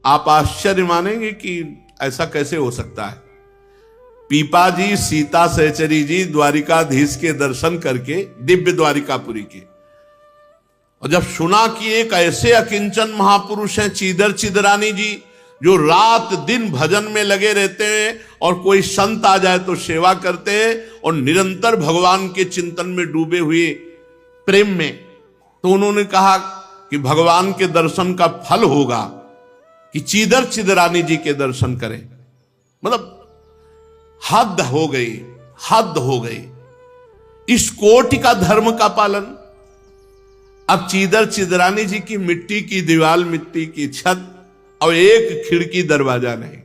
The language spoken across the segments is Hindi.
आप आश्चर्य मानेंगे कि ऐसा कैसे हो सकता है। पीपाजी सीता सहचरी जी द्वारिकाधीश के दर्शन करके, दिव्य द्वारिकापुरी के, और जब सुना कि एक ऐसे अकिंचन महापुरुष हैं चीदर चिदरानी जी, जो रात दिन भजन में लगे रहते हैं और कोई संत आ जाए तो सेवा करते हैं और निरंतर भगवान के चिंतन में डूबे हुए प्रेम में, तो उन्होंने कहा कि भगवान के दर्शन का फल होगा कि चीदर चिदरानी जी के दर्शन करें। मतलब हद हो गई, हद हो गई इस कोटि का धर्म का पालन। अब चीदर चिदरानी जी की मिट्टी की दीवार, मिट्टी की छत और एक खिड़की दरवाजा नहीं।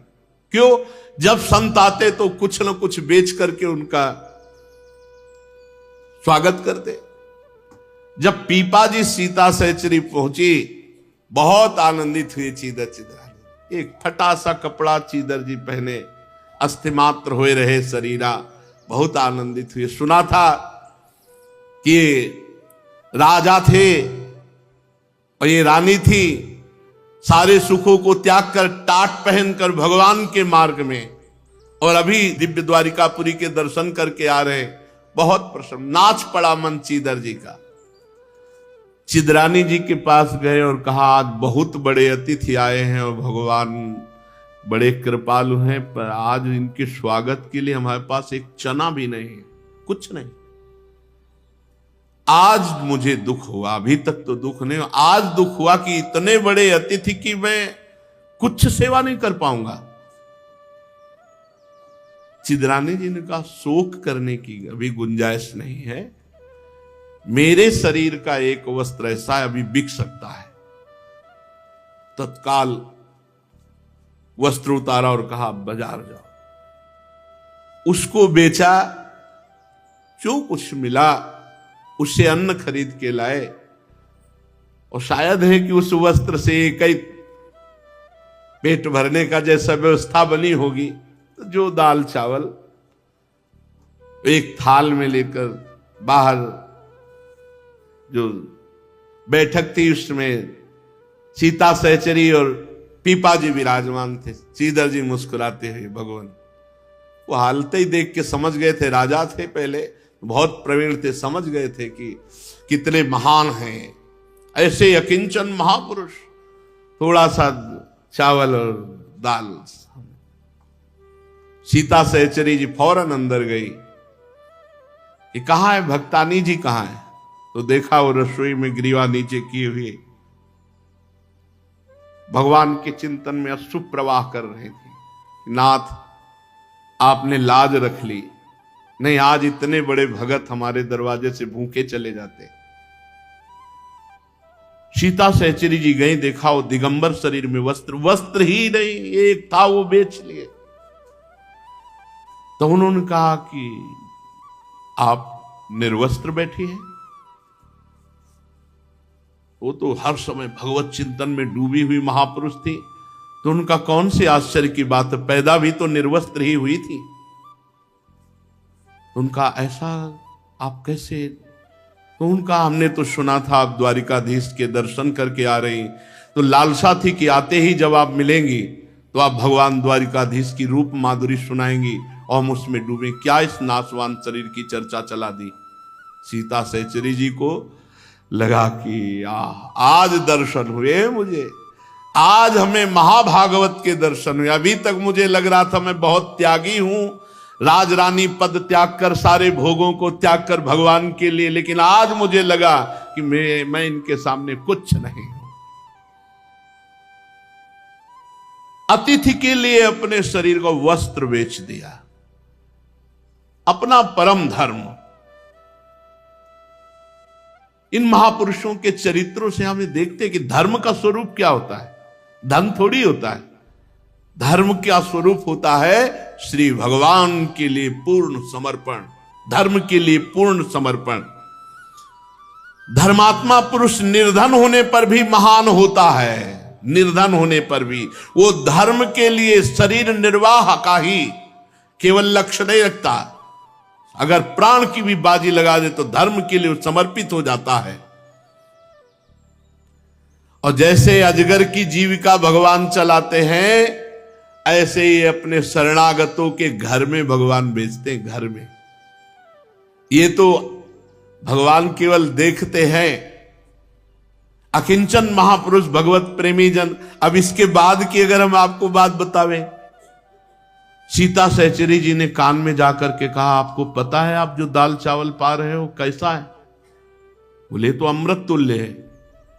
क्यों? जब संत आते तो कुछ न कुछ बेच करके उनका स्वागत करते। जब पीपाजी सीता सहचरी पहुंची, बहुत आनंदित हुए चीदर चिदरानी। एक फटा सा कपड़ा चीदर जी पहने, अस्थिमात्र हुए रहे शरीरा, बहुत आनंदित हुए। सुना था कि राजा थे और ये रानी थी, सारे सुखों को त्याग कर टाट पहनकर भगवान के मार्ग में, और अभी दिव्य द्वारिकापुरी के दर्शन करके आ रहे। बहुत प्रसन्न, नाच पड़ा मन चीदर जी का। चिदरानी जी के पास गए और कहा, आज बहुत बड़े अतिथि आए हैं और भगवान बड़े कृपालु हैं, पर आज इनके स्वागत के लिए हमारे पास एक चना भी नहीं है, कुछ नहीं। आज मुझे दुख हुआ, अभी तक तो दुख नहीं हुआ, आज दुख हुआ कि इतने बड़े अतिथि की मैं कुछ सेवा नहीं कर पाऊंगा। चिदरानी जी ने कहा, शोक करने की अभी गुंजाइश नहीं है, मेरे शरीर का एक वस्त्र ऐसा अभी बिक सकता है। तत्काल वस्त्र उतारा और कहा, बाजार जाओ। उसको बेचा, जो कुछ मिला उससे अन्न खरीद के लाए, और शायद है कि उस वस्त्र से कई पेट भरने का जैसा व्यवस्था बनी होगी, तो जो दाल चावल एक थाल में लेकर बाहर जो बैठक थी उसमें सीता सहचरी और पीपाजी विराजमान थे। चीदर जी मुस्कुराते हुए, भगवान वो हालते ही देख के समझ गए थे, राजा थे पहले, बहुत प्रवीण थे, समझ गए थे कि कितने महान हैं ऐसे अकिंचन महापुरुष। थोड़ा सा चावल और दाल, सीता सहचरी जी फौरन अंदर गई कि कहां है भक्तानी जी, कहां है? तो देखा वो रसोई में ग्रीवा नीचे किए हुए भगवान के चिंतन में अश्रु प्रवाह कर रहे थे। नाथ, आपने लाज रख ली, नहीं आज इतने बड़े भगत हमारे दरवाजे से भूखे चले जाते। सीता सहचरी जी गई, देखा वो दिगंबर शरीर में वस्त्र ही नहीं एक था, वो बेच लिए। तो उन्होंने कहा कि आप निर्वस्त्र बैठी हैं। वो तो हर समय भगवत चिंतन में डूबी हुई महापुरुष थी, तो उनका कौन सी आश्चर्य की बात, पैदा भी तो निर्वस्त्र ही हुई थी। उनका ऐसा आप कैसे? तो उनका हमने तो सुना था आप द्वारिकाधीश के दर्शन करके आ रही, तो लालसा थी कि आते ही जब आप मिलेंगी तो आप भगवान द्वारिकाधीश की रूप माधुरी सुनाएंगी और हम उसमें डूबे। क्या इस नासवान शरीर की चर्चा चला दी। सीता सहचरी जी को लगा कि आज दर्शन हुए मुझे, आज हमें महाभागवत के दर्शन हुए। अभी तक मुझे लग रहा था मैं बहुत त्यागी हूं, राजरानी पद त्याग कर, सारे भोगों को त्याग कर भगवान के लिए, लेकिन आज मुझे लगा कि मैं इनके सामने कुछ नहीं हूं। अतिथि के लिए अपने शरीर को वस्त्र बेच दिया, अपना परम धर्म। इन महापुरुषों के चरित्रों से हमें देखते हैं कि धर्म का स्वरूप क्या होता है। धन थोड़ी होता है, धर्म का स्वरूप होता है श्री भगवान के लिए पूर्ण समर्पण, धर्म के लिए पूर्ण समर्पण। धर्मात्मा पुरुष निर्धन होने पर भी महान होता है, निर्धन होने पर भी वो धर्म के लिए शरीर निर्वाह का ही केवल लक्ष्य नहीं रखता, अगर प्राण की भी बाजी लगा दे तो धर्म के लिए समर्पित हो जाता है। और जैसे अजगर की जीविका भगवान चलाते हैं, ऐसे ही अपने शरणागतों के घर में भगवान भेजते हैं, घर में। ये तो भगवान केवल देखते हैं। अकिंचन महापुरुष भगवत प्रेमी जन। अब इसके बाद की अगर हम आपको बात बतावें, सीता सहचरी जी ने कान में जाकर के कहा, आपको पता है आप जो दाल चावल पा रहे हो कैसा है? बोले तो अमृत तुल्य है।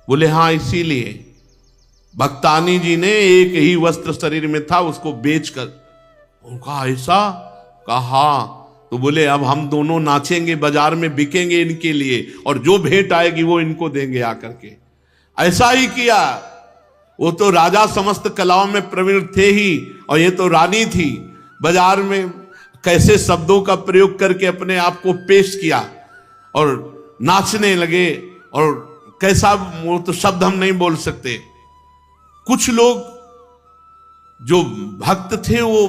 बोले हाँ, इसीलिए भक्तानी जी ने एक ही वस्त्र शरीर में था, उसको बेचकर। उनका ऐसा कहा, तो बोले अब हम दोनों नाचेंगे, बाजार में बिकेंगे इनके लिए, और जो भेंट आएगी वो इनको देंगे आकर के। ऐसा ही किया। वो तो राजा समस्त कलाओं में प्रवीण थे ही, और ये तो रानी थी। बाजार में कैसे शब्दों का प्रयोग करके अपने आप को पेश किया और नाचने लगे। और कैसा, वो तो शब्द हम नहीं बोल सकते। कुछ लोग जो भक्त थे वो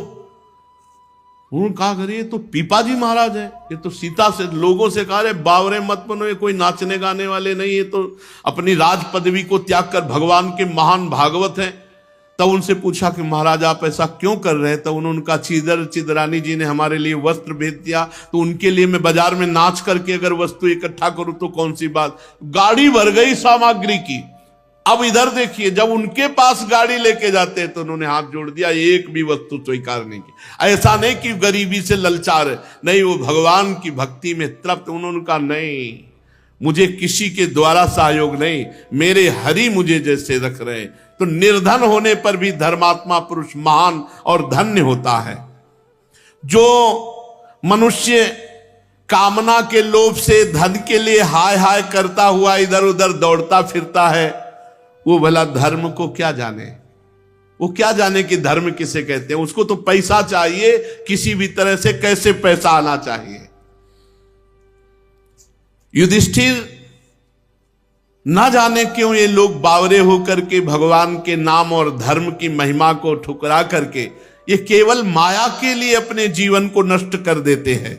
उन्होंने कहा, अरे ये तो पीपाजी महाराज है, ये तो सीता से लोगों से कहा रहे बावरे मत बनो, ये कोई नाचने गाने वाले नहीं, ये तो अपनी राज पदवी को त्याग कर भगवान के महान भागवत हैं। तब उनसे पूछा कि महाराज आप ऐसा क्यों कर रहे हैं? तब उन्होंने कहा, चिदरानी जी ने हमारे लिए वस्त्र भेज दिया, तो उनके लिए मैं बाजार में नाच करके अगर वस्तु इकट्ठा करूं तो कौन सी बात। गाड़ी भर गई सामग्री की। अब इधर देखिए, जब उनके पास गाड़ी लेके जाते हैं तो उन्होंने हाथ जोड़ दिया, एक भी वस्तु स्वीकार नहीं की। ऐसा नहीं कि गरीबी से ललचार है, नहीं, वो भगवान की भक्ति में तृप्त। उन्होंने कहा, नहीं, मुझे किसी के द्वारा सहयोग नहीं, मेरे हरि मुझे जैसे रख रहे। तो निर्धन होने पर भी धर्मात्मा पुरुष महान और धन्य होता है। जो मनुष्य कामना के लोभ से धन के लिए हाय हाय करता हुआ इधर उधर दौड़ता फिरता है, वो भला धर्म को क्या जाने? वो क्या जाने कि धर्म किसे कहते हैं? उसको तो पैसा चाहिए, किसी भी तरह से कैसे पैसा आना चाहिए। युधिष्ठिर ना जाने क्यों ये लोग बावरे होकर के भगवान के नाम और धर्म की महिमा को ठुकरा करके ये केवल माया के लिए अपने जीवन को नष्ट कर देते हैं।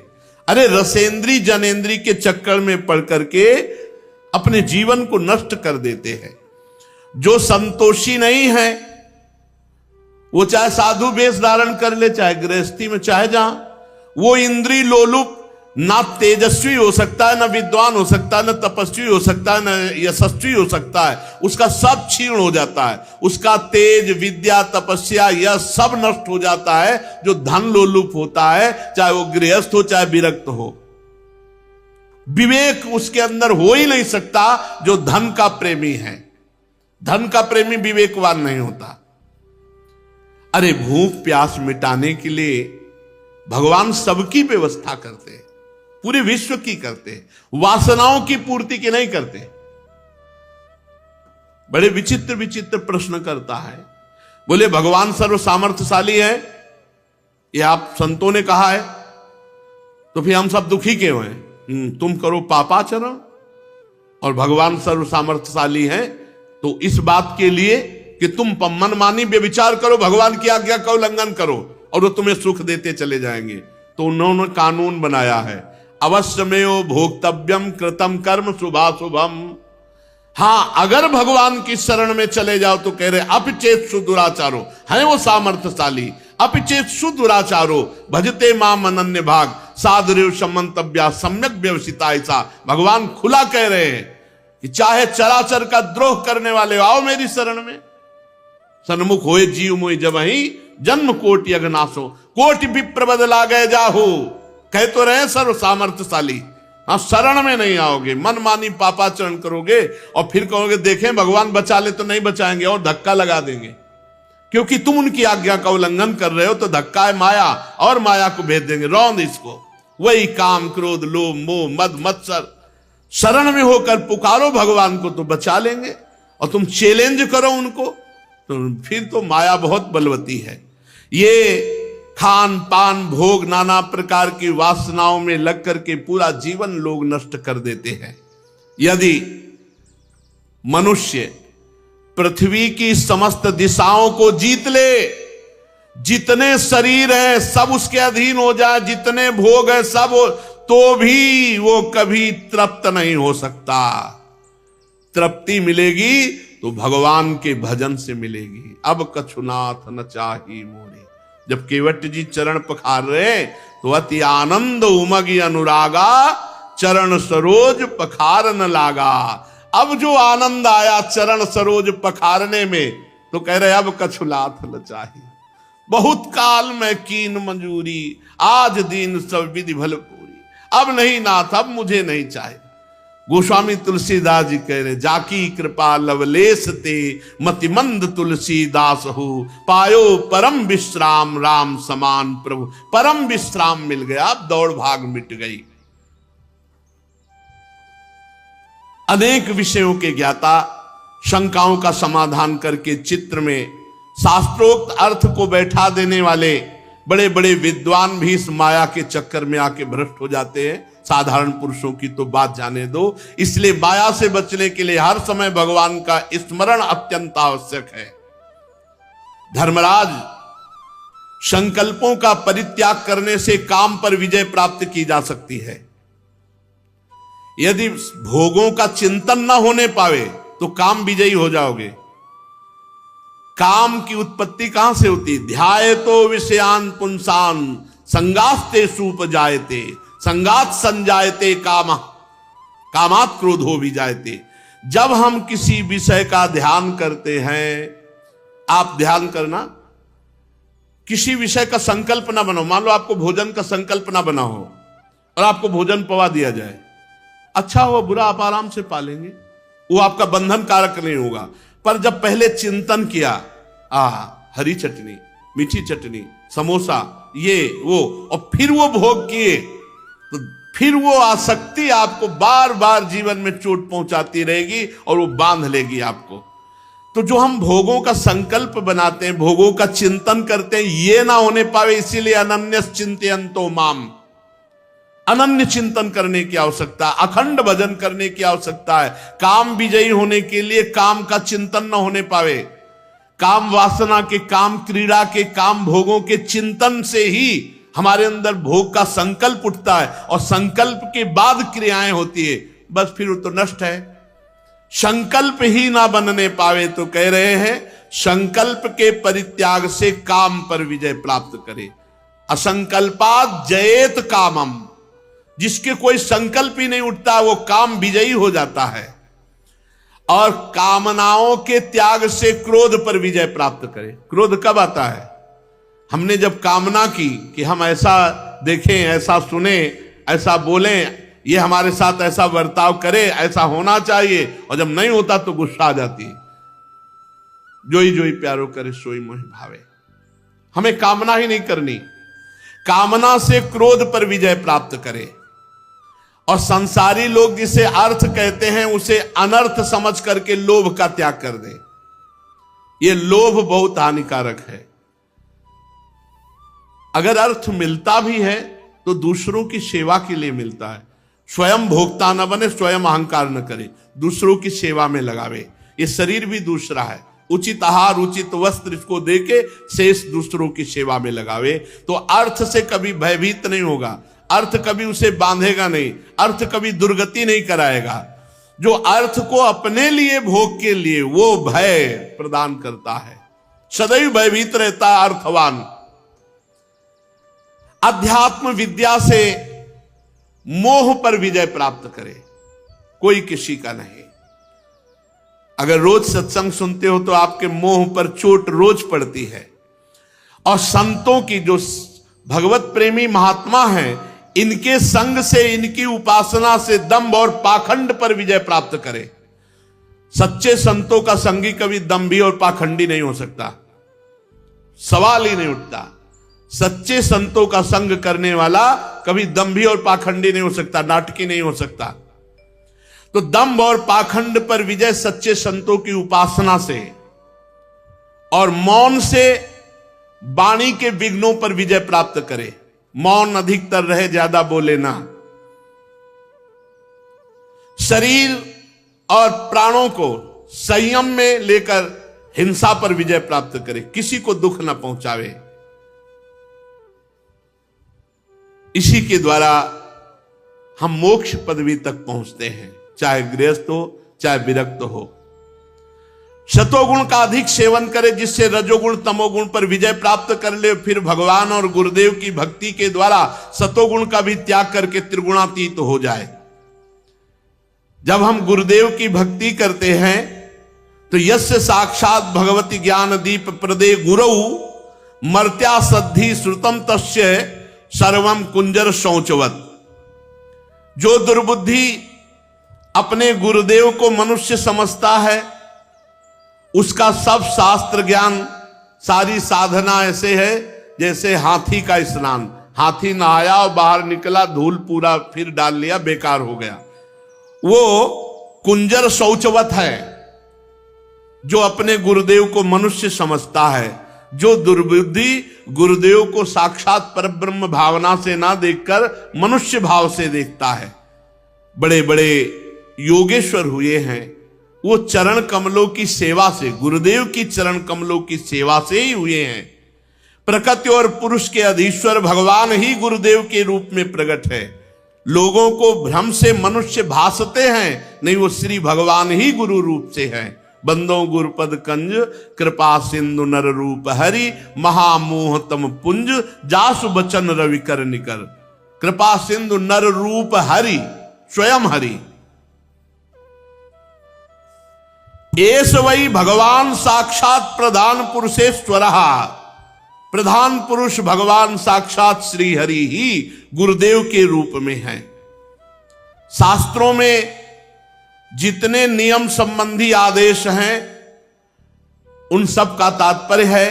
अरे रसेंद्री जनेंद्री के चक्कर में पड़ करके अपने जीवन को नष्ट कर देते हैं। जो संतोषी नहीं है वो चाहे साधु वेश धारण कर ले, चाहे गृहस्थी में, चाहे जहां, वो इंद्री लोलुप ना तेजस्वी हो सकता है, ना विद्वान हो सकता है, ना तपस्वी हो सकता है, ना यशस्वी हो सकता है। उसका सब क्षीण हो जाता है, उसका तेज, विद्या, तपस्या, यह सब नष्ट हो जाता है। जो धन लोलुप होता है, चाहे वो गृहस्थ हो चाहे विरक्त हो, विवेक उसके अंदर हो ही नहीं सकता। जो धन का प्रेमी है, धन का प्रेमी विवेकवान नहीं होता। अरे भूख प्यास मिटाने के लिए भगवान सबकी व्यवस्था करते हैं, पूरे विश्व की करते हैं, वासनाओं की पूर्ति की नहीं करते। बड़े विचित्र विचित्र प्रश्न करता है। बोले भगवान सर्व सामर्थ्यशाली है, ये आप संतों ने कहा है, तो फिर हम सब दुखी क्यों हैं? तुम करो पापाचरण और भगवान सर्व सामर्थ्यशाली है, तो इस बात के लिए कि तुम मनमानी व्यभिचार करो, भगवान की आज्ञा का उल्लंघन करो और वो तुम्हें सुख देते चले जाएंगे। तो उन्होंने कानून बनाया है, अवश्यमेव भोक्तव्यम कृतम कर्म शुभाशुभम। हां, अगर भगवान की शरण में चले जाओ तो कह रहे अपचेत सुदुराचारो, है वो सामर्थ्यशाली। अपचेत सुदुराचारो भजते माम अनन्य भाग साधुरेव समंतव्या सम्यक व्यवसिता। ऐसा भगवान खुला कह रहे हैं कि चाहे चराचर का द्रोह करने वाले आओ मेरी शरण में। सन्मुख होए जीव मोहि जबहि जन्म कोटि अगनासो, कोटि विप्र बदला गए जाहू। कह तो रहे सर्व सामर्थ्यशाली, हाँ, शरण में नहीं आओगे, मनमानी पापाचरण करोगे और फिर कहोगे देखें भगवान बचा ले, तो नहीं बचाएंगे और धक्का लगा देंगे, क्योंकि तुम उनकी आज्ञा का उल्लंघन कर रहे हो। तो धक्का है माया, और माया को भेज देंगे, रौंद इसको। वही काम क्रोध लोभ मोह मद मत्सर, शरण में होकर पुकारो भगवान को तो बचा लेंगे, और तुम चैलेंज करो उनको तो फिर तो माया बहुत बलवती है। ये खान पान भोग नाना प्रकार की वासनाओं में लग करके पूरा जीवन लोग नष्ट कर देते हैं। यदि मनुष्य पृथ्वी की समस्त दिशाओं को जीत ले, जितने शरीर है सब उसके अधीन हो जाए, जितने भोग है सब, तो भी वो कभी तृप्त नहीं हो सकता। तृप्ति मिलेगी तो भगवान के भजन से मिलेगी। अब कछुनाथ न चाही मोरे। जब केवट जी चरण पखार रहे तो अति आनंद उमगी अनुरागा, चरण सरोज पखार न लागा। अब जो आनंद आया चरण सरोज पखारने में, तो कह रहे अब कछुनाथ न चाही। बहुत काल में कीन मंजूरी, आज दीन सब विधि भल पूरी। अब नहीं नाथ, अब मुझे नहीं चाहिए। गोस्वामी तुलसीदास जी कह रहे, जाकी कृपा लवलेश ते, मतिमंद तुलसीदास हो। पायो परम विश्राम राम समान प्रभु। परम विश्राम मिल गया, अब दौड़ भाग मिट गई। अनेक विषयों के ज्ञाता, शंकाओं का समाधान करके चित्र में शास्त्रोक्त अर्थ को बैठा देने वाले बड़े बड़े विद्वान भी इस माया के चक्कर में आके भ्रष्ट हो जाते हैं। साधारण पुरुषों की तो बात जाने दो। इसलिए माया से बचने के लिए हर समय भगवान का स्मरण अत्यंत आवश्यक है। धर्मराज, संकल्पों का परित्याग करने से काम पर विजय प्राप्त की जा सकती है। यदि भोगों का चिंतन न होने पावे तो काम विजयी हो जाओगे। काम की उत्पत्ति कहां से होती? ध्याये तो विषयान पुंसान, संगास्ते सूप जायते, संगात संजायते काम, कामात क्रोधो भी जायते। जब हम किसी विषय का ध्यान करते हैं, आप ध्यान करना, किसी विषय का संकल्प ना बनाओ। मान लो आपको भोजन का संकल्प ना बना हो और आपको भोजन पवा दिया जाए, अच्छा हो बुरा आप आराम से पालेंगे, वो आपका बंधन कारक नहीं होगा। पर जब पहले चिंतन किया, हरी चटनी, मीठी चटनी, समोसा, ये वो, और फिर वो भोग किए, तो फिर वो आसक्ति आपको बार बार जीवन में चोट पहुंचाती रहेगी और वो बांध लेगी आपको। तो जो हम भोगों का संकल्प बनाते हैं, भोगों का चिंतन करते हैं, ये ना होने पावे, इसीलिए अनन्य चिंतयन्तो माम, अनन्य चिंतन करने की आवश्यकता, अखंड भजन करने की आवश्यकता है। काम विजयी होने के लिए काम का चिंतन न होने पावे, काम वासना के, काम क्रीड़ा के, काम भोगों के चिंतन से ही हमारे अंदर भोग का संकल्प उठता है और संकल्प के बाद क्रियाएं होती है, बस फिर वो तो नष्ट है। संकल्प ही ना बनने पावे तो कह रहे हैं संकल्प के परित्याग से काम पर विजय प्राप्त करे। असंकल्पात जयेत कामम, जिसके कोई संकल्प ही नहीं उठता वो काम विजयी हो जाता है। और कामनाओं के त्याग से क्रोध पर विजय प्राप्त करे। क्रोध कब आता है? हमने जब कामना की कि हम ऐसा देखें, ऐसा सुने, ऐसा बोलें, ये हमारे साथ ऐसा बर्ताव करे, ऐसा होना चाहिए, और जब नहीं होता तो गुस्सा आ जाती है। जोई जोई प्यारो करे सोई मोहि भावे। हमें कामना ही नहीं करनी, कामना से क्रोध पर विजय प्राप्त करे। और संसारी लोग जिसे अर्थ कहते हैं उसे अनर्थ समझ करके लोभ का त्याग कर दे। ये लोभ बहुत हानिकारक है। अगर अर्थ मिलता भी है तो दूसरों की सेवा के लिए मिलता है। स्वयं भोक्ता न बने, स्वयं अहंकार न करे, दूसरों की सेवा में लगावे। ये शरीर भी दूसरा है, उचित आहार, उचित वस्त्र इसको देके शेष दूसरों की सेवा में लगावे। तो अर्थ से कभी भयभीत नहीं होगा, अर्थ कभी उसे बांधेगा नहीं, अर्थ कभी दुर्गति नहीं कराएगा। जो अर्थ को अपने लिए, भोग के लिए, वो भय प्रदान करता है, सदैव भयभीत रहता है अर्थवान। अध्यात्म विद्या से मोह पर विजय प्राप्त करे, कोई किसी का नहीं। अगर रोज सत्संग सुनते हो तो आपके मोह पर चोट रोज पड़ती है। और संतों की, जो भगवत प्रेमी महात्मा हैं, इनके संग से, इनकी उपासना से दंभ और पाखंड पर विजय प्राप्त करे। सच्चे संतों का संगी कभी दंभी और पाखंडी नहीं हो सकता, सवाल ही नहीं उठता। सच्चे संतों का संग करने वाला कभी दंभी और पाखंडी नहीं हो सकता, नाटकी नहीं हो सकता। तो दंभ और पाखंड पर विजय सच्चे संतों की उपासना से, और मौन से वाणी के विघ्नों पर विजय प्राप्त करे। मौन अधिकतर रहे, ज्यादा बोले ना। शरीर और प्राणों को संयम में लेकर हिंसा पर विजय प्राप्त करे, किसी को दुख न पहुंचावे। इसी के द्वारा हम मोक्ष पदवी तक पहुंचते हैं, चाहे गृहस्थ हो चाहे विरक्त हो। शतोगुण का अधिक सेवन करे जिससे रजोगुण तमोगुण पर विजय प्राप्त कर ले, फिर भगवान और गुरुदेव की भक्ति के द्वारा सतोगुण का भी त्याग करके त्रिगुणातीत हो जाए। जब हम गुरुदेव की भक्ति करते हैं तो यस्य साक्षात भगवती ज्ञान दीप प्रदे गुरु मर्त्या सद्धि श्रुतम तस्य सर्वम कुंजर शौचवत। जो दुर्बुद्धि अपने गुरुदेव को मनुष्य समझता है उसका सब शास्त्र ज्ञान, सारी साधना ऐसे है जैसे हाथी का स्नान। हाथी नहाया और बाहर निकला, धूल पूरा फिर डाल लिया, बेकार हो गया। वो कुंजर शौचवत है जो अपने गुरुदेव को मनुष्य समझता है। जो दुर्बुद्धि गुरुदेव को साक्षात परब्रह्म भावना से ना देखकर मनुष्य भाव से देखता है। बड़े बड़े योगेश्वर हुए हैं, वो चरण कमलों की सेवा से, गुरुदेव की चरण कमलों की सेवा से ही हुए हैं। प्रकृति और पुरुष के अधीश्वर भगवान ही गुरुदेव के रूप में प्रकट है। लोगों को भ्रम से मनुष्य भासते हैं, नहीं, वो श्री भगवान ही गुरु रूप से है। बंदो गुरुपद कंज कृपा सिंधु नर रूप हरि महामोह तम पुंज जासु बचन रवि कर निकर। कृपा सिंधु नर रूप हरि, स्वयं हरि। एस वही भगवान साक्षात प्रधान पुरुषेश्वर। प्रधान पुरुष भगवान साक्षात श्री हरि ही गुरुदेव के रूप में है। शास्त्रों में जितने नियम संबंधी आदेश हैं उन सब का तात्पर्य है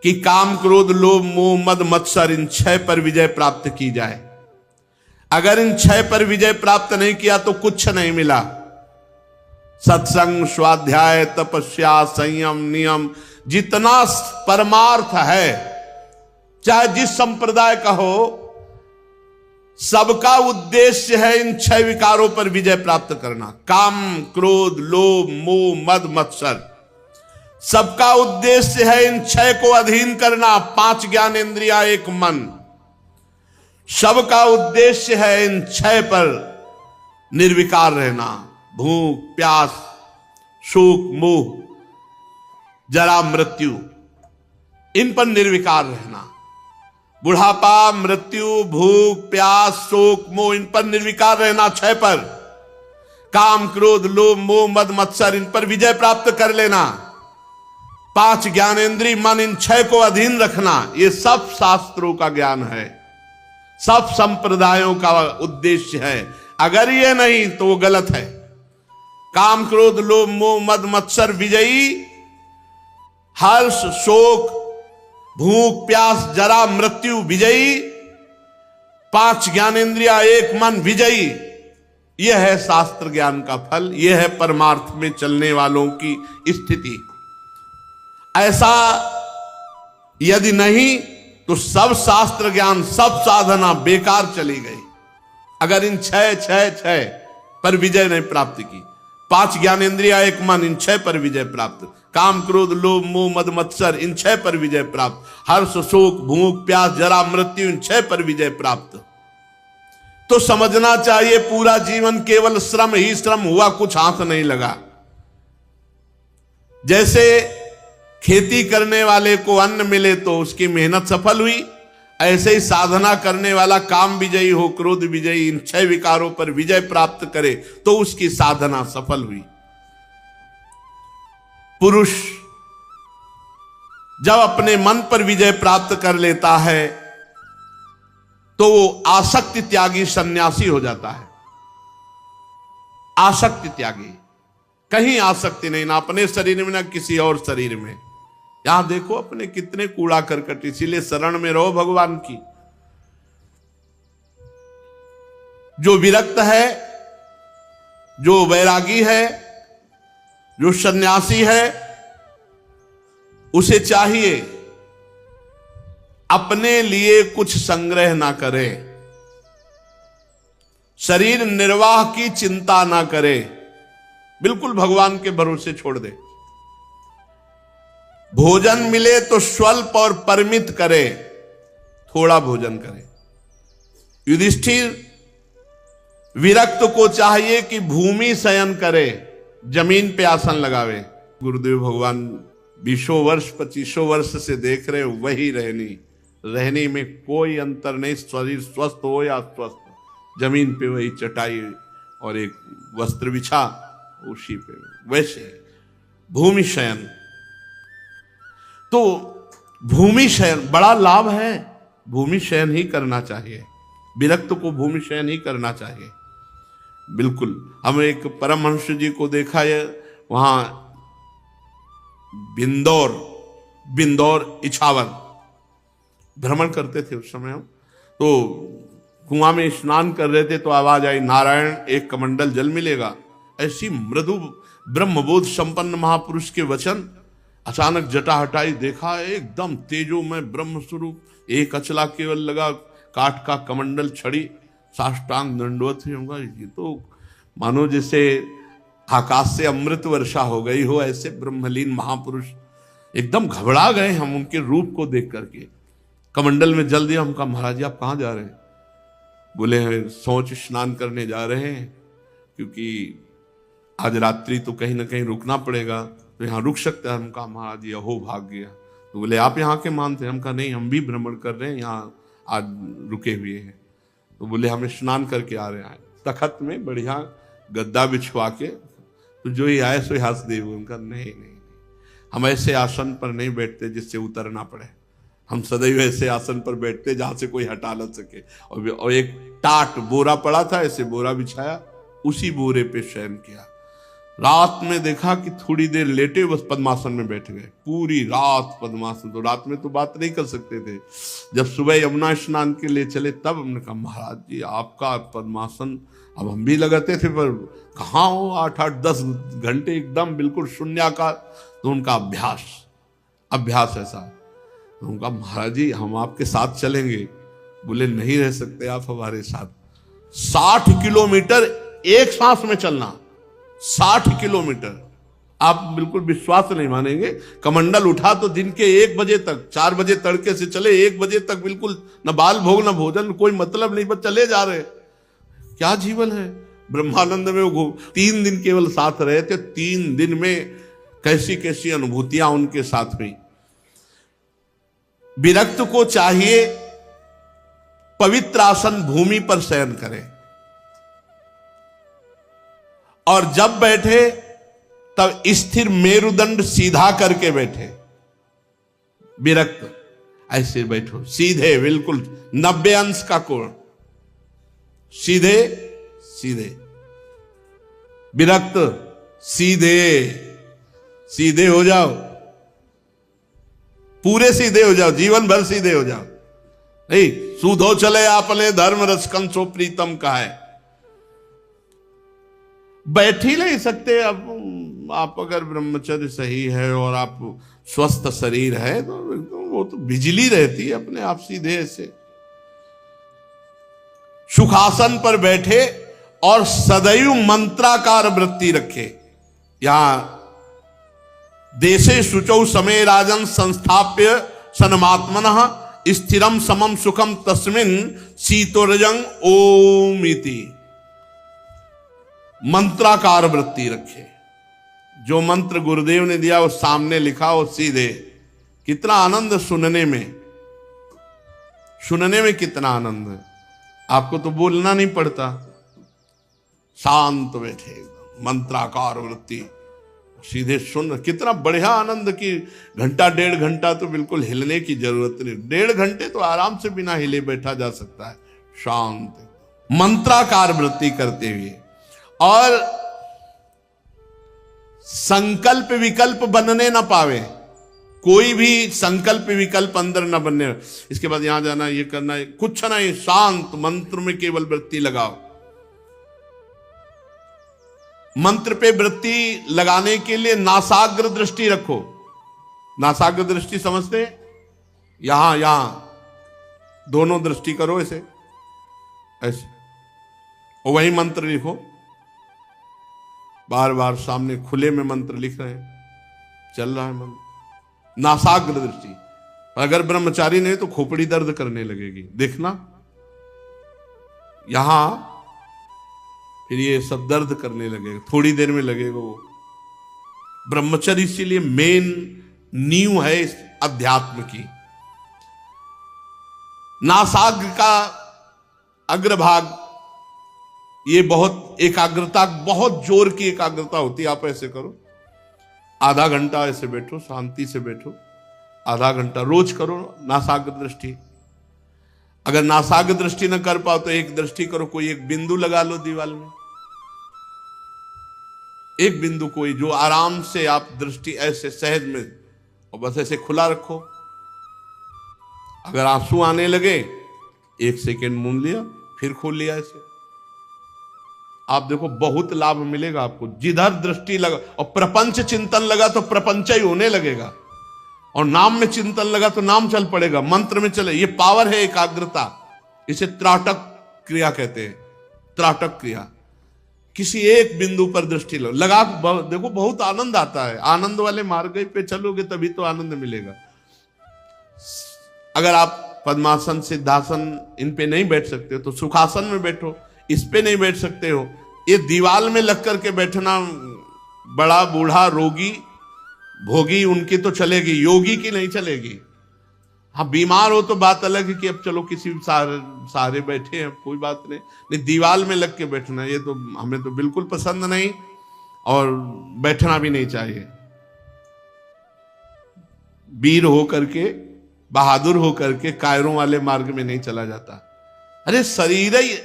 कि काम क्रोध लोभ मोह मद मत्सर इन 6 पर विजय प्राप्त की जाए। अगर इन 6 पर विजय प्राप्त नहीं किया तो कुछ नहीं मिला। सत्संग, स्वाध्याय, तपस्या, संयम, नियम, जितना परमार्थ है, चाहे जिस संप्रदाय का हो, सबका उद्देश्य है इन 6 विकारों पर विजय प्राप्त करना। काम क्रोध लोभ मोह मद मत्सर, सबका उद्देश्य है इन 6 को अधीन करना। 5 ज्ञानेंद्रिया, 1 मन, सबका उद्देश्य है इन 6 पर निर्विकार रहना। भूख प्यास शोक मोह जरा मृत्यु, इन पर निर्विकार रहना। बुढ़ापा मृत्यु भूख प्यास शोक मोह, इन पर निर्विकार रहना। 6 पर काम क्रोध लोभ मोह मद मत्सर, इन पर विजय प्राप्त कर लेना। 5 ज्ञानेंद्रिय मन, इन 6 को अधीन रखना। ये सब शास्त्रों का ज्ञान है, सब संप्रदायों का उद्देश्य है। अगर ये नहीं तो वो गलत है। काम क्रोध लोभ मोह मद मत्सर विजयी, हर्ष शोक भूख प्यास जरा मृत्यु विजयी, 5 ज्ञानेंद्रिया 1 मन विजयी। यह है शास्त्र ज्ञान का फल, यह है परमार्थ में चलने वालों की स्थिति। ऐसा यदि नहीं तो सब शास्त्र ज्ञान सब साधना बेकार चली गई। अगर इन 6 पर विजय नहीं प्राप्त की, 5 ज्ञानेंद्रिया 1 मन, इन 6 पर विजय प्राप्त, काम क्रोध लोभ मोह मद मत्सर, इन 6 पर विजय प्राप्त, हर्ष शोक भूख प्यास जरा मृत्यु, इन 6 पर विजय प्राप्त, तो समझना चाहिए पूरा जीवन केवल श्रम ही श्रम हुआ, कुछ हाथ नहीं लगा। जैसे खेती करने वाले को अन्न मिले तो उसकी मेहनत सफल हुई, ऐसे ही साधना करने वाला काम विजयी हो, क्रोध विजयी, इन 6 विकारों पर विजय प्राप्त करे तो उसकी साधना सफल हुई। पुरुष जब अपने मन पर विजय प्राप्त कर लेता है तो वो आसक्ति त्यागी सन्यासी हो जाता है। आसक्ति त्यागी, कहीं आसक्ति नहीं, ना अपने शरीर में ना किसी और शरीर में। यहां देखो अपने कितने कूड़ा करकट, इसीलिए शरण में रहो भगवान की। जो विरक्त है, जो वैरागी है, जो सन्यासी है, उसे चाहिए अपने लिए कुछ संग्रह ना करे, शरीर निर्वाह की चिंता ना करे, बिल्कुल भगवान के भरोसे छोड़ दे। भोजन मिले तो स्वल्प और परिमित करे, थोड़ा भोजन करे। युधिष्ठिर विरक्त को चाहिए कि भूमि शयन करे, जमीन पे आसन लगावे। गुरुदेव भगवान 20 वर्ष 25 वर्ष से देख रहे, वही रहनी में कोई अंतर नहीं, शरीर स्वस्थ हो या अस्वस्थ, जमीन पे वही चटाई और एक वस्त्र बिछा उसी पे वैसे भूमि शयन। तो भूमि शयन बड़ा लाभ है, भूमि शयन ही करना चाहिए, विरक्त को भूमि शयन ही करना चाहिए। बिल्कुल, हम एक परमहंस जी को देखा है, वहां बिंदौर इछावर भ्रमण करते थे उस समय हम, तो कुआं में स्नान कर रहे थे तो आवाज आई, नारायण एक कमंडल जल मिलेगा। ऐसी मृदु ब्रह्मबोध संपन्न महापुरुष के वचन, अचानक जटा हटाई, देखा एकदम तेजो में ब्रह्म स्वरूप, एक अचला केवल लगा, काठ का कमंडल छड़ी, साष्टांग दंडवत होगा। ये तो मानो जैसे आकाश से अमृत वर्षा हो गई हो, ऐसे ब्रह्मलीन महापुरुष। एकदम घबरा गए हम उनके रूप को देख करके। कमंडल में जल दिया, हम कहा महाराज जी आप कहाँ जा रहे हैं? बोले सोच स्नान करने जा रहे हैं, क्योंकि आज रात्रि तो कहीं ना कहीं रुकना पड़ेगा, तो यहाँ रुक सकते हैं। हम कहा महाराज जी अहो भाग गया। तो बोले आप यहाँ के मान थे? हम कहा नहीं, हम भी भ्रमण कर रहे हैं, यहाँ आज रुके हुए हैं। तो बोले हमें स्नान करके आ रहे हैं। तखत में बढ़िया गद्दा बिछवा के, तो जो ही आए सो हंस दे। उनका नहीं, हम ऐसे आसन पर नहीं बैठते जिससे उतरना पड़े, हम सदैव ऐसे आसन पर बैठते जहां से कोई हटा न सके। और एक टाट बोरा पड़ा था, ऐसे बोरा बिछाया, उसी बोरे पे शयन किया। रात में देखा कि थोड़ी देर लेटे, बस पद्मासन में बैठ गए, पूरी रात पद्मासन। तो रात में तो बात नहीं कर सकते थे। जब सुबह यमुना स्नान के लिए चले तब हमने कहा महाराज जी आपका पद्मासन, अब हम भी लगाते थे पर कहाँ हो, 8-10 घंटे एकदम बिल्कुल शून्याकार। तो उनका अभ्यास ऐसा। तो उनका महाराज जी हम आपके साथ चलेंगे। बोले नहीं रह सकते आप हमारे साथ। 60 किलोमीटर एक सांस में चलना, 60 किलोमीटर। आप बिल्कुल विश्वास नहीं मानेंगे, कमंडल उठा तो दिन के 1 बजे तक, 4 बजे तड़के से चले, 1 बजे तक बिल्कुल न बाल भोग न भोजन, कोई मतलब नहीं, बस चले जा रहे। क्या जीवन है। ब्रह्मानंद में वो 3 दिन केवल साथ रहे थे। 3 दिन में कैसी कैसी अनुभूतियां उनके साथ हुई। विरक्त को चाहिए पवित्र आसन भूमि पर शयन करे, और जब बैठे तब स्थिर मेरुदंड सीधा करके बैठे। विरक्त ऐसे बैठो, सीधे, बिल्कुल 90 अंश का कोण, सीधे सीधे। विरक्त सीधे हो जाओ, पूरे सीधे हो जाओ, जीवन भर सीधे हो जाओ। नहीं सूधो चले आपने धर्म रसकन सो प्रीतम का है। बैठ ही नहीं सकते। अब आप अगर ब्रह्मचर्य सही है और आप स्वस्थ शरीर है तो वो तो बिजली रहती है अपने आप सीधे ऐसे। सुखासन पर बैठे और सदैव मंत्राकार वृत्ति रखे। यहां देशे शुचौ समय राजन संस्थाप्य सनमात्मनः स्थिरम समम सुखम तस्मिन शीतोरजंग ओम इति। मंत्राकार वृत्ति रखे। जो मंत्र गुरुदेव ने दिया वो सामने लिखा हो सीधे। कितना आनंद सुनने में कितना आनंद है। आपको तो बोलना नहीं पड़ता, शांत बैठे एकदम मंत्राकार वृत्ति, सीधे सुन। कितना बढ़िया आनंद की 1-1.5 घंटा तो बिल्कुल हिलने की जरूरत नहीं। 1.5 घंटे तो आराम से बिना हिले बैठा जा सकता है, शांत मंत्राकार वृत्ति करते हुए। और संकल्प विकल्प बनने ना पावे, कोई भी संकल्प विकल्प अंदर ना बनने। इसके बाद यहां जाना, ये करना, कुछ नहीं, शांत मंत्र में केवल वृत्ति लगाओ। मंत्र पे वृत्ति लगाने के लिए नासाग्र दृष्टि रखो। नासाग्र दृष्टि समझते? यहां दोनों दृष्टि करो ऐसे ऐसे, और वही मंत्र लिखो। बार बार सामने खुले में मंत्र लिख रहे हैं, चल रहा है मंत्र। नासाग्र दृष्टि। अगर ब्रह्मचारी नहीं तो खोपड़ी दर्द करने लगेगी। देखना यहां, फिर ये सब दर्द करने लगेगा, थोड़ी देर में लगेगा वो ब्रह्मचर्य इसीलिए मेन नींव है इस अध्यात्म की। नासाग्र का अग्रभाग, ये बहुत एकाग्रता, बहुत जोर की एकाग्रता होती है। आप ऐसे करो, आधा घंटा ऐसे बैठो, शांति से बैठो, आधा घंटा रोज करो नासाग्र दृष्टि। अगर नासाग्र दृष्टि न कर पाओ तो एक दृष्टि करो, कोई एक बिंदु लगा लो दीवार में, एक बिंदु कोई जो आराम से आप दृष्टि ऐसे सहज में, और बस ऐसे खुला रखो। अगर आंसू आने लगे, 1 सेकेंड मूंद लिया, फिर खोल लिया ऐसे। आप देखो बहुत लाभ मिलेगा आपको। जिधर दृष्टि लगा और प्रपंच चिंतन लगा तो प्रपंच ही होने लगेगा, और नाम में चिंतन लगा तो नाम चल पड़ेगा, मंत्र में चले। ये पावर है एकाग्रता। इसे त्राटक क्रिया कहते हैं, त्राटक क्रिया। किसी एक बिंदु पर दृष्टि लगा देखो, बहुत आनंद आता है। आनंद वाले मार्ग पे चलोगे तभी तो आनंद मिलेगा। अगर आप पद्मासन, सिद्धासन इन पे नहीं बैठ सकते तो सुखासन में बैठो। इस पे नहीं बैठ सकते हो, ये दीवाल में लग करके बैठना, बड़ा बूढ़ा रोगी भोगी उनकी तो चलेगी, योगी की नहीं चलेगी। हाँ, बीमार हो तो बात अलग है कि अब चलो किसी सहारे बैठे हैं, कोई बात नहीं। नहीं, दीवाल में लग के बैठना ये तो हमें तो बिल्कुल पसंद नहीं, और बैठना भी नहीं चाहिए। वीर हो करके, बहादुर हो करके कायरों वाले मार्ग में नहीं चला जाता। अरे शरीर ही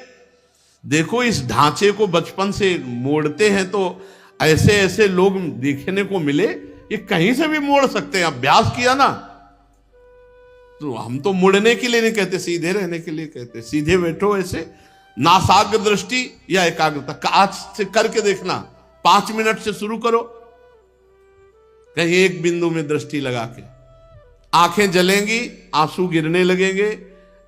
देखो, इस ढांचे को बचपन से मोड़ते हैं तो ऐसे ऐसे लोग देखने को मिले, ये कहीं से भी मोड़ सकते हैं। अभ्यास किया ना, तो हम तो मुड़ने के लिए नहीं कहते, सीधे रहने के लिए कहते। सीधे बैठो ऐसे, नासाग्र दृष्टि या एकाग्रता आज से करके देखना। 5 मिनट से शुरू करो, कहीं एक बिंदु में दृष्टि लगा के। आंखें जलेंगी, आंसू गिरने लगेंगे,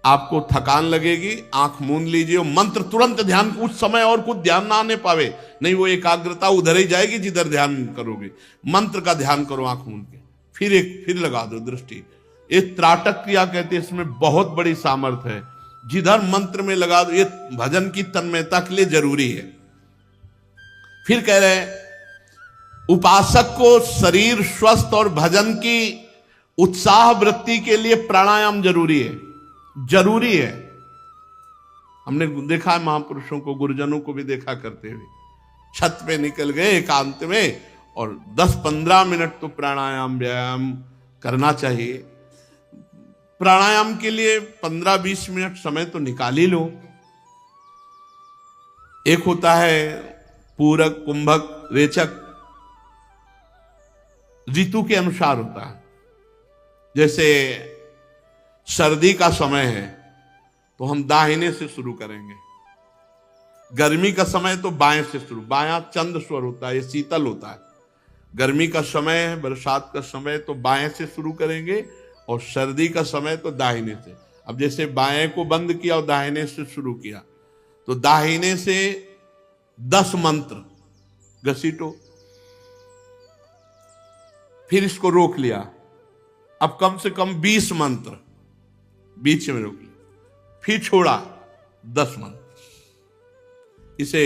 आपको थकान लगेगी, आंख मूंद लीजिए। मंत्र तुरंत ध्यान, उस समय और कुछ ध्यान ना आने पावे, नहीं वो एकाग्रता उधर ही जाएगी जिधर ध्यान करोगे। मंत्र का ध्यान करो आंख मूंद के, फिर लगा दो दृष्टि। ये त्राटक क्रिया कहते हैं, इसमें बहुत बड़ी सामर्थ्य है। जिधर मंत्र में लगा दो, ये भजन की तन्मयता के लिए जरूरी है। फिर कह रहे हैं, उपासक को शरीर स्वस्थ और भजन की उत्साह वृत्ति के लिए प्राणायाम जरूरी है। जरूरी है। हमने देखा है महापुरुषों को, गुरुजनों को भी देखा करते हुए, छत पे निकल गए एकांत में, और 10-15 मिनट तो प्राणायाम व्यायाम करना चाहिए। प्राणायाम के लिए 15-20 मिनट समय तो निकाल ही लो। एक होता है पूरक, कुंभक, रेचक, ऋतु के अनुसार होता है। जैसे सर्दी का समय है तो हम दाहिने से शुरू करेंगे, गर्मी का समय तो बाएं से शुरू। बायां चंद्र स्वर होता है, ये शीतल होता है। गर्मी का समय है, बरसात का समय तो बाएं से शुरू करेंगे, और सर्दी का समय तो दाहिने से। अब जैसे बाएं को बंद किया और दाहिने से शुरू किया, तो दाहिने से 10 मंत्र घसीटो, फिर इसको रोक लिया। अब कम से कम 20 मंत्र बीच में रोक लिया, फिर छोड़ा 10 मंत्र। इसे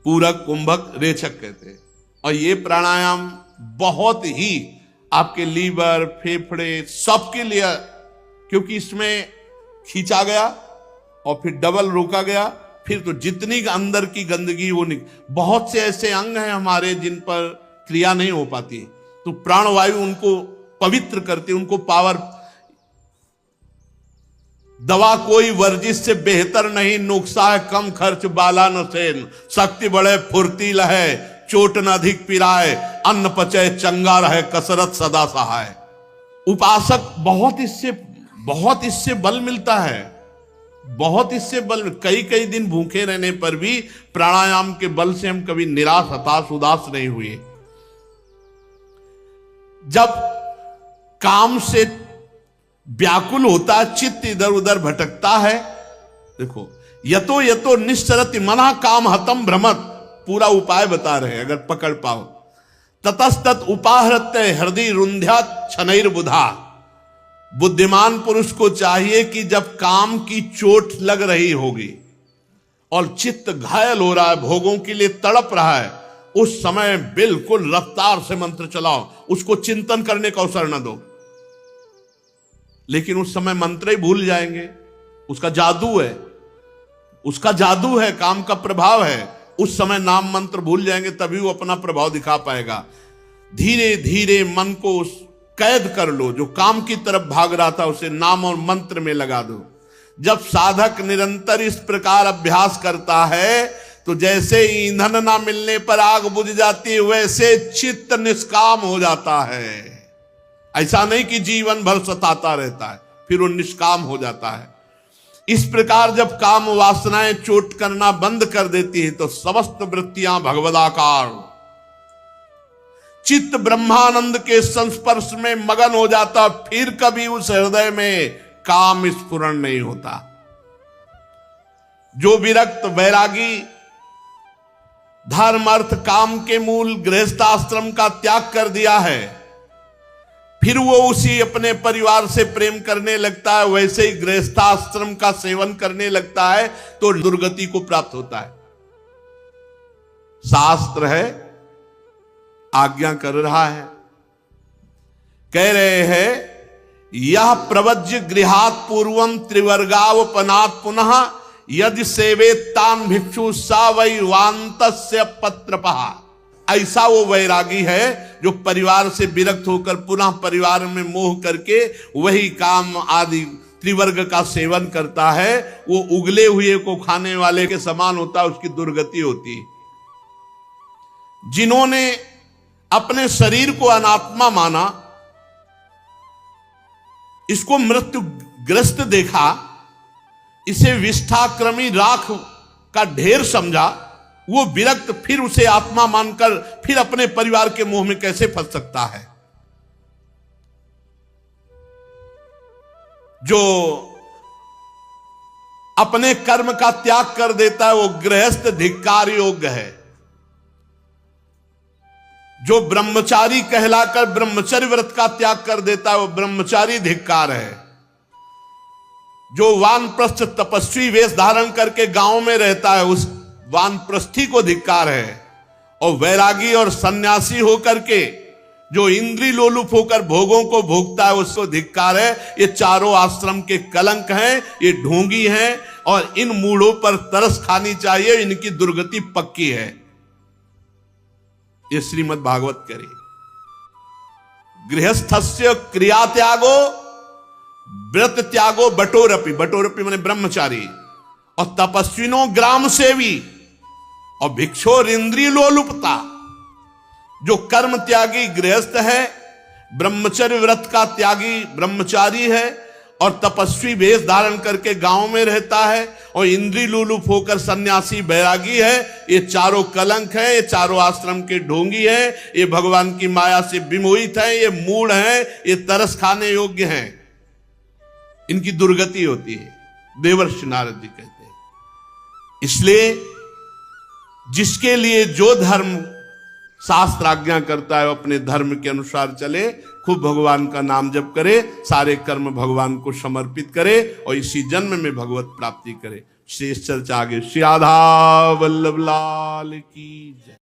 पूरक, कुंभक, रेचक कहते हैं। और ये प्राणायाम बहुत ही आपके लीवर, फेफड़े सबके लिए, क्योंकि इसमें खींचा गया और फिर डबल रोका गया, फिर तो जितनी अंदर की गंदगी वो बहुत से ऐसे अंग हैं हमारे जिन पर क्रिया नहीं हो पाती, तो प्राणवायु उनको पवित्र करती, उनको पावर। दवा कोई वर्जिश से बेहतर नहीं, नुक्सा है कम खर्च बाला न सेन, शक्ति बढ़े फुर्तीला है, चोट न अधिक पिराए, अन्न पचे चंगा रहे, कसरत सदा सहाय। उपासक बहुत इससे बल मिलता है, बहुत इससे बल। कई दिन भूखे रहने पर भी प्राणायाम के बल से हम कभी निराश, हताश, उदास नहीं हुए। जब काम से व्याकुल होता है, चित्त इधर उधर भटकता है, देखो, यतो यतो निश्चरति मना काम हतम भ्रमत, पूरा उपाय बता रहे हैं अगर पकड़ पाओ। ततस्तत उपाहृत्य हृदय रुंध्या छनैर बुधा। बुद्धिमान पुरुष को चाहिए कि जब काम की चोट लग रही होगी और चित्त घायल हो रहा है, भोगों के लिए तड़प रहा है, उस समय बिल्कुल रफ्तार से मंत्र चलाओ, उसको चिंतन करने का अवसर न दो। लेकिन उस समय मंत्र ही भूल जाएंगे। उसका जादू है, उसका जादू है, काम का प्रभाव है। उस समय नाम मंत्र भूल जाएंगे, तभी वो अपना प्रभाव दिखा पाएगा। धीरे धीरे मन को कैद कर लो। जो काम की तरफ भाग रहा था उसे नाम और मंत्र में लगा दो। जब साधक निरंतर इस प्रकार अभ्यास करता है तो जैसे ईंधन ना मिलने पर आग बुझ जाती है, वैसे चित्त निष्काम हो जाता है। ऐसा नहीं कि जीवन भर सताता रहता है, फिर वो निष्काम हो जाता है। इस प्रकार जब काम वासनाएं चोट करना बंद कर देती है तो समस्त वृत्तियां भगवदाकार, चित्त ब्रह्मानंद के संस्पर्श में मगन हो जाता। फिर कभी उस हृदय में काम स्फुरण नहीं होता। जो विरक्त वैरागी धर्म अर्थ काम के मूल गृहस्थाश्रम का त्याग कर दिया है, फिर वो उसी अपने परिवार से प्रेम करने लगता है, वैसे ही गृहस्थाश्रम का सेवन करने लगता है तो दुर्गति को प्राप्त होता है। शास्त्र है, आज्ञा कर रहा है, कह रहे हैं यह प्रवज्य गृहात पूर्वम त्रिवर्गावपनात् पुनः यदि सेवेतान भिक्षु सा वै वान्तस्य पत्रपः। ऐसा वो वैरागी है जो परिवार से विरक्त होकर पुनः परिवार में मोह करके वही काम आदि त्रिवर्ग का सेवन करता है। वो उगले हुए को खाने वाले के समान होता है, उसकी दुर्गति होती है। जिन्होंने अपने शरीर को अनात्मा माना, इसको मृत्यु ग्रस्त देखा, इसे विष्ठाक्रमी राख का ढेर समझा, वो विरक्त फिर उसे आत्मा मानकर फिर अपने परिवार के मोह में कैसे फंस सकता है। जो अपने कर्म का त्याग कर देता है वो गृहस्थ धिक्कार योग्य है। जो ब्रह्मचारी कहलाकर ब्रह्मचर्य व्रत का त्याग कर देता है वो ब्रह्मचारी धिक्कार है। जो वानप्रस्थ तपस्वी वेश धारण करके गांव में रहता है उस वानप्रस्थी को धिक्कार है। और वैरागी और सन्यासी होकर के जो इंद्रिय लोलुप होकर भोगों को भोगता है उसको धिक्कार है। ये चारों आश्रम के कलंक हैं, ये ढोंगी हैं और इन मूढ़ों पर तरस खानी चाहिए, इनकी दुर्गति पक्की है। ये श्रीमद् भागवत करे। गृहस्थस्य क्रिया त्यागो व्रत त्यागो बटोरपि, बटोरपि माने ब्रह्मचारी, और तपस्विनो ग्राम सेवी और भिक्षोर इंद्रिय लोलुपता। जो कर्म त्यागी गृहस्थ है, ब्रह्मचर्य व्रत का त्यागी ब्रह्मचारी है और तपस्वी वेश धारण करके गांव में रहता है और इंद्रिय लोलुप होकर सन्यासी बैरागी है, ये चारों कलंक हैं, ये चारों आश्रम के ढोंगी हैं, ये भगवान की माया से विमोहित हैं, ये मूढ़ हैं, ये तरस खाने योग्य हैं। इनकी दुर्गति होती है, देवर्षि नारद जी कहते हैं। इसलिए जिसके लिए जो धर्म शास्त्र आज्ञा करता है वो अपने धर्म के अनुसार चले, खूब भगवान का नाम जप करे, सारे कर्म भगवान को समर्पित करे और इसी जन्म में भगवत प्राप्ति करे। शेष चर्चा आगे। श्री राधा वल्लभ लाल की जय।